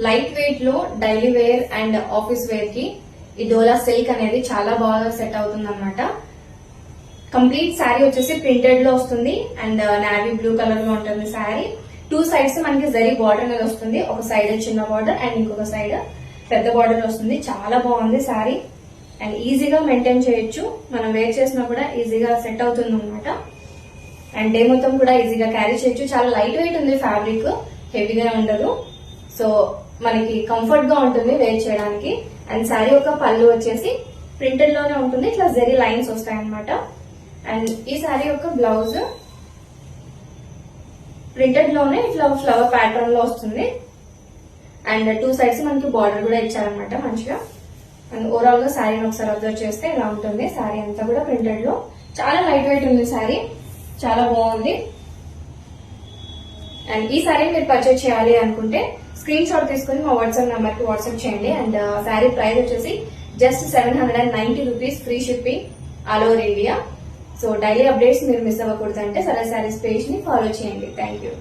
Light weight లో daily wear and office wear కి ఈ డోలా సిల్క్ అనేది చాలా బాగా సెట్ అవుతుంది అనమాట. కంప్లీట్ శారీ వచ్చేసి ప్రింటెడ్ లో వస్తుంది అండ్ నావీ బ్లూ కలర్ లో ఉంటుంది శారీ. 2 సైడ్స్ మనకి జరీ బార్డర్ అనేది వస్తుంది. ఒక సైడ్ చిన్న బార్డర్ అండ్ ఇంకొక సైడ్ పెద్ద బార్డర్ వస్తుంది. చాలా బాగుంది శారీ అండ్ ఈజీగా మెయింటైన్ చేయొచ్చు. మనం వేర్ చేసినా కూడా ఈజీగా సెట్ అవుతుంది అనమాట. అండ్ డే మొత్తం కూడా ఈజీగా క్యారీ చేయొచ్చు. చాలా లైట్ వెయిట్ ఉంది ఫ్యాబ్రిక్, హెవీగా ఉండదు. సో మనకి కంఫర్ట్ గా ఉంటుంది వేర్ చేయడానికి. అండ్ శారీ యొక్క పళ్ళు వచ్చేసి ప్రింటెడ్ లోనే ఉంటుంది, ఇట్లా జరీ లైన్స్ వస్తాయి అనమాట. అండ్ ఈ శారీ యొక్క బ్లౌజ్ ప్రింటెడ్ లోనే ఇట్లా ఫ్లవర్ ప్యాటర్న్ లో వస్తుంది. అండ్ 2 సైడ్స్ మనకి బార్డర్ కూడా ఇచ్చారనమాట మంచిగా. అండ్ ఓవరాల్ గా శారీని ఒకసారి అబ్జర్వ్ చేస్తే ఇలా ఉంటుంది. శారీ అంతా కూడా ప్రింటెడ్ లో చాలా లైట్ వెయిట్ ఉంది శారీ, చాలా బాగుంది. అండ్ ఈ శారీ మీరు పర్చేజ్ చేయాలి అనుకుంటే స్క్రీన్ షాట్ తీసుకుని మా వాట్సాప్ నెంబర్ కి వాట్సాప్ చేయండి. అండ్ శారీ ప్రైస్ వచ్చేసి just 790 rupees, free shipping all over India. So daily updates మీరు మిస్ అవ్వకూడదు అంటే సరళ శారీస్ పేజ్ ని ఫాలో చేయండి. Thank you.